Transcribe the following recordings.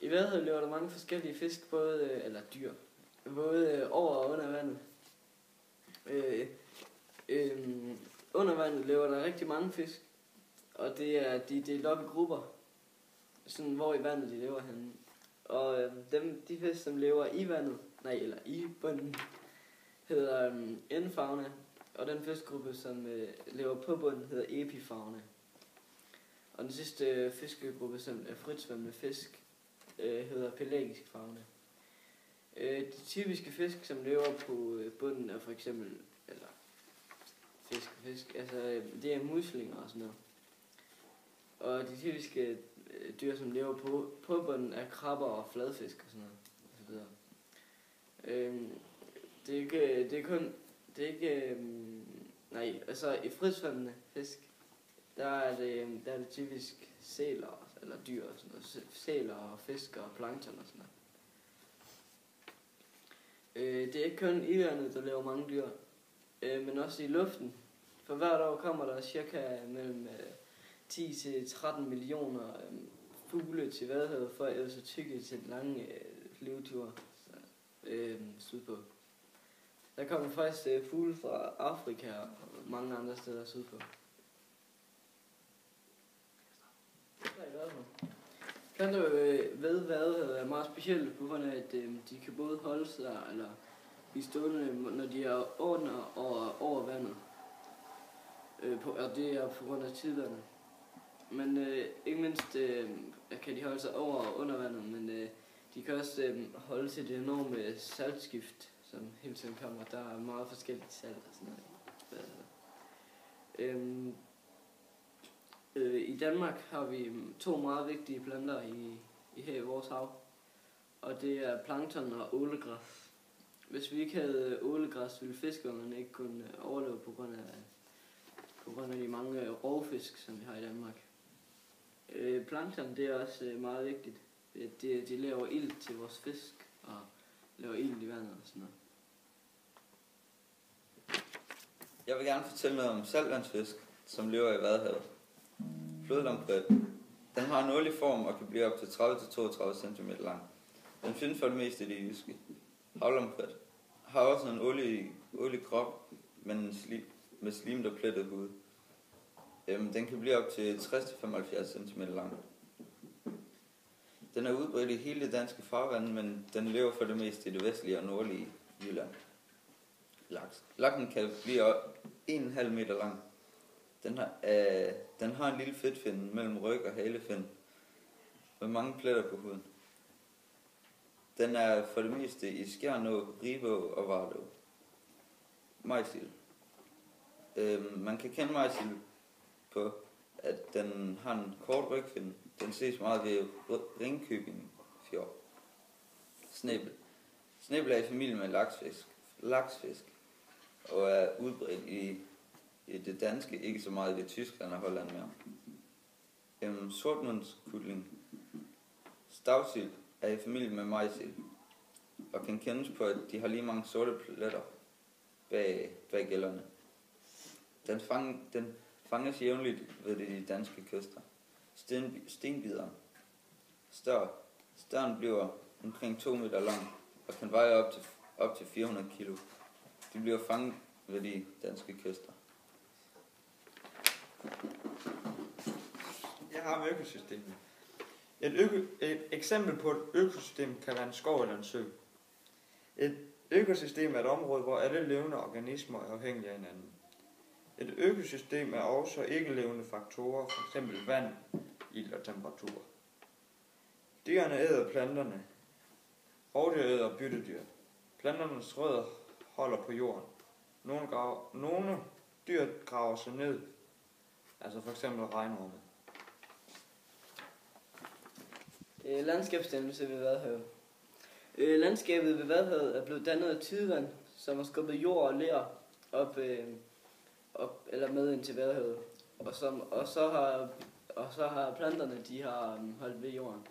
I Vadehavet lever der mange forskellige fisk, eller dyr, både over og under vandet. Under vandet lever der rigtig mange fisk, og de er delt op i grupper, sådan hvor i vandet de lever henne. Og de fisk, som lever i vandet, eller i bunden, hedder endfauna, og den fiskegruppe, som lever på bunden, hedder epifauna. Og den sidste fiskegruppe, som er fritsvømmende fisk, hedder pelagisk fauna. De typiske fisk, som lever på bunden, er for eksempel, fisk, altså det er muslinger og sådan noget. Og de typiske dyr, som lever på bunden, er krabber og fladfisk og sådan noget. Og så videre. I fritsvømmende fisk, der er det typisk sæler, eller dyr og sådan noget. Sæler og fisk og plankton og sådan noget. Det er ikke kun i vandet, der lever mange dyr, men også i luften. For hvert år kommer der cirka mellem 10 til 13 millioner fugle til Vadehavet for at æde sig tykke til den lange flyvetur sydpå. Der kommer faktisk fugle fra Afrika og mange andre steder sydpå. Kan du ved Vadehavet er meget specielt på grund af, at de kan både holde sig eller blive stående, når de er under og over vandet. Og det er på grund af tiderne. Men ikke mindst kan de holde sig over og under vandet, men de kan også holde til det enorme saltskift, som hele tiden kommer. Der er meget forskelligt salt og sådan noget. I Danmark har vi 2 meget vigtige planter i vores hav, og det er plankton og ålegræs. Hvis vi ikke havde ålegræs, ville fiskerne ikke kunne overleve på grund af de mange rovfisk, som vi har i Danmark. Plankton, det er også meget vigtigt. De laver ilt til vores fisk og laver ilt i vandet og sådan noget. Jeg vil gerne fortælle noget om saltvandsfisk, som lever i Vadehavet. Flodlamperit. Den har en årlig form og kan blive op til 30-32 cm lang. Den findes for det meste i det jyske. Havlamperit har også en årlig krop, men med slimet og plettet hud. Den kan blive op til 60-75 cm lang. Den er udbredt i hele det danske farvand, men den lever for det meste i det vestlige og nordlige Jylland. Laksen kan blive 1,5 meter lang. Den har en lille fedtfinde mellem ryg og halefind med mange pletter på huden. Den er for det meste i Skjernå, Ribå og Vardå. Majsild. Man kan kende majsild på, at den har en kort rygfinde. Den ses meget ved Ringkøbing Fjord. Snæbel. Snæbel er i familie med laksfisk og er udbredt i det danske, ikke så meget i det Tyskland og Holland mere. Sortmundskutling. Stavsild er i familie med majsild og kan kendes på, at de har lige mange sorte pletter bag gællerne. Den fanges jævnligt ved de danske kyster. Stenbider. Støren bliver omkring 2 meter lang og kan veje op til 400 kilo. De bliver fanget ved de danske kyster. Jeg har om økosystemet. Et eksempel på et økosystem kan være en skov eller en sø. Et økosystem er et område, hvor alle levende organismer er afhængige af hinanden. Et økosystem er også ikke-levende faktorer, f.eks. vand, ild og temperatur. Dyrene æder planterne. Rovdyr æder byttedyr. Planternes rødder holder på jorden. Nogle dyr graver sig ned, altså f.eks. regnorme. Landskabsdannelse ved Vadehavet. Landskabet ved Vadehavet er blevet dannet af tidevand, som har skubbet jord og ler op eller med ind til Vadehavet. Og så har planterne, de har holdt ved jorden.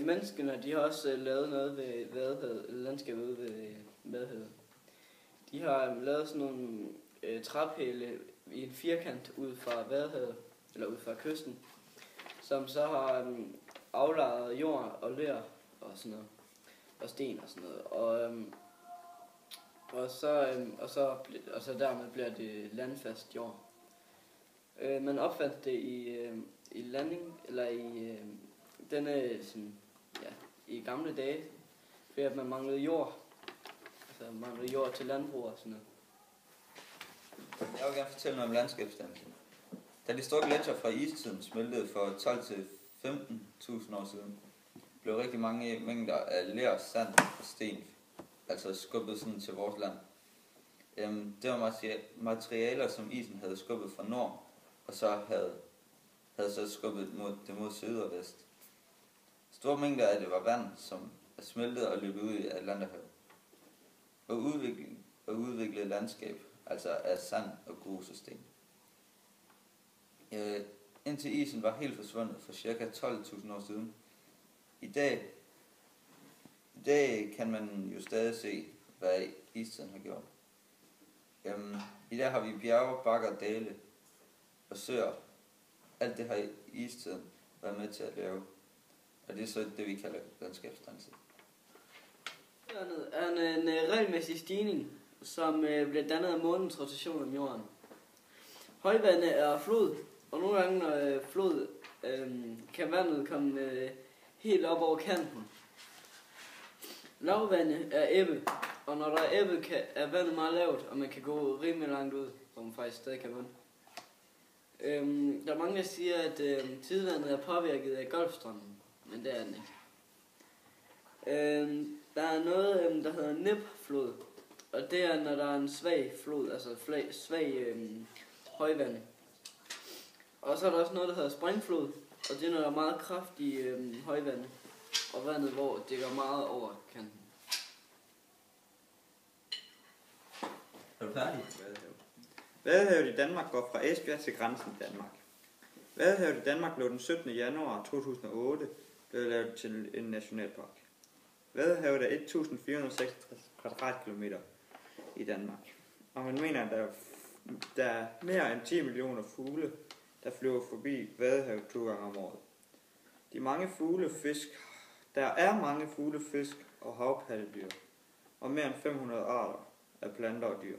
Menneskene, de har også lavet noget ved Vadehavet, landskabet ude ved Vadehavet. De har lavet sådan nogle træpæle i en firkant ud fra Vadehavet, eller ud fra kysten, som så har aflejret jord og ler og sådan noget. Og sten og sådan noget. Og så dermed bliver det landfast jord. Man opfandt det i landing, eller i denne sådan, ja, i gamle dage, fordi at man manglede jord. Altså manglede jord til landbrug og sådan noget. Jeg vil gerne fortælle noget om landskabsdannelse. Da de store gletsjer fra istiden smeltede for 12 til 15.000 år siden, blev rigtig mange mængder af ler, sand og sten altså skubbet sådan til vores land. Det var materialer, som isen havde skubbet fra nord, og så havde så skubbet mod syd og vest. Store mængder af det var vand, som er smeltet og løbet ud i Atlanterhavet. Og udviklet landskab, altså af sand og grus og sten. Indtil isen var helt forsvundet for ca. 12.000 år siden. I dag kan man jo stadig se, hvad istiden har gjort. I dag har vi bjerge, bakker, dale og søer. Alt det har istiden været med til at lave. Og det er så det, vi kalder landskabsdannelse. Det er en regelmæssig stigning, som bliver dannet af månens rotation om jorden. Højvandet er flod, og nogle gange, når flod kan vandet komme helt op over kanten. Lavvandet er ebbe, og når der er ebbe, er vandet meget lavt, og man kan gå rimelig langt ud, hvor man faktisk stadig kan vande. Der er mange, der siger, at tidevandet er påvirket af Golfstrømmen, men det er den ikke. Der er noget, der hedder Nip-flod, og det er, når der er en svag flod, altså svag højvand. Og så er der også noget, der hedder springflod, og det er, når der er meget kraftig højvand, og vandet, hvor det går meget over kanten. Er du færdig? Vadehavet i Danmark går fra Esbjerg til grænsen i Danmark. Vadehavet i Danmark blev den 17. januar 2008 blevet lavet til en nationalpark. Vadehavet er 1466 kvadratkilometer i Danmark. Og man mener, at der er mere end 10 millioner fugle, der flyver forbi Vadehavet 2 gange om året. Der er mange fugle, fisk og havpattedyr, og mere end 500 arter af planter og dyr.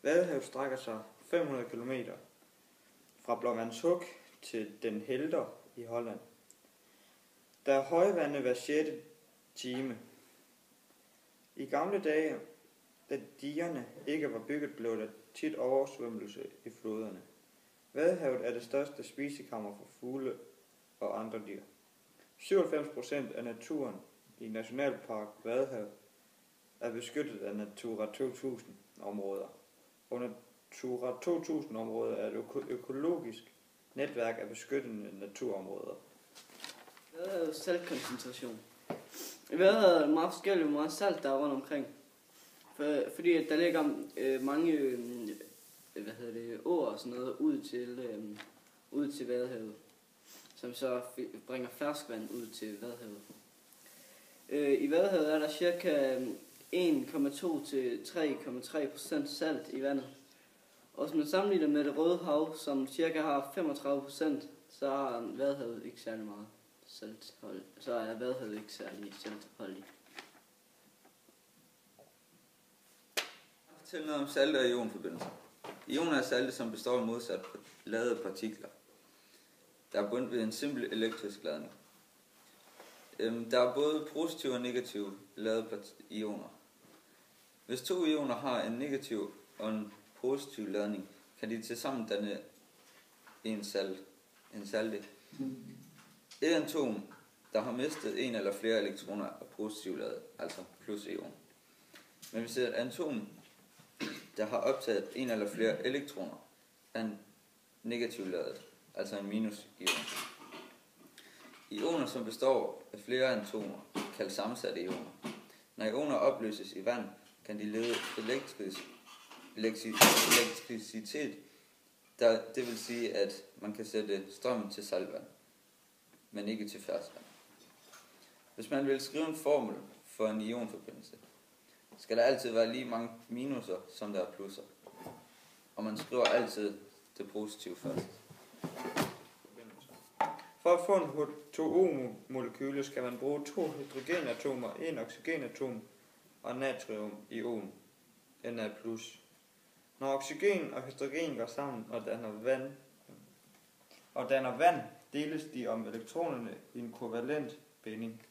Vadehavet strækker sig 500 km fra Blåvandshuk til Den Helder i Holland. Der er højvande hver 6. time. I gamle dage, da digerne ikke var bygget, blev der tit oversvømmelse i floderne. Vadehavet er det største spisekammer for fugle og andre dyr. 97% af naturen i Nationalpark Vadehavet er beskyttet af Natura 2000 områder. Og Natura 2000 områder er et økologisk netværk af beskyttede naturområder. Vadehavets saltkoncentration. I Vadehavet er meget forskelligt, hvor meget salt der er rundt omkring. Fordi der ligger mange åer og sådan noget ud til Vadehavet, som så bringer ferskvand ud til Vadehavet. I Vadehavet er der cirka 1,2 til 3,3% salt i vandet. Og hvis man sammenligner med det Røde Hav, som cirka har 35%, så har Vadehavet ikke særlig meget salthold. Så er Vadehavet ikke særlig saltholdig. Fortæl noget om salte og ionforbindelser. Ioner er salte, som består af modsat ladede partikler, der er bundet ved en simpel elektrisk ladning. Der er både positive og negative ladede ioner. Hvis to ioner har en negativ og en positiv ladning, kan de tilsammen danne en salte. Et atom, der har mistet en eller flere elektroner, er positivt ladet, altså plusion. Men hvis et atom, der har optaget en eller flere elektroner, er en negativt ladet, altså en minusion. Ioner, som består af flere atomer, kaldes sammensatte ioner. Når ioner opløses i vand, kan de lede elektricitet, det vil sige, at man kan sætte strømmen til saltvand, men ikke til ferskvand. Hvis man vil skrive en formel for en ionforbindelse, skal der altid være lige mange minuser, som der er plusser. Og man skriver altid det positive først. For at få en H2O-molekyle skal man bruge 2 hydrogenatomer, 1 oxygenatom og natriumion, Na+. Når oxygen og hydrogen går sammen og danner vand, deles de om elektronerne i en kovalent binding.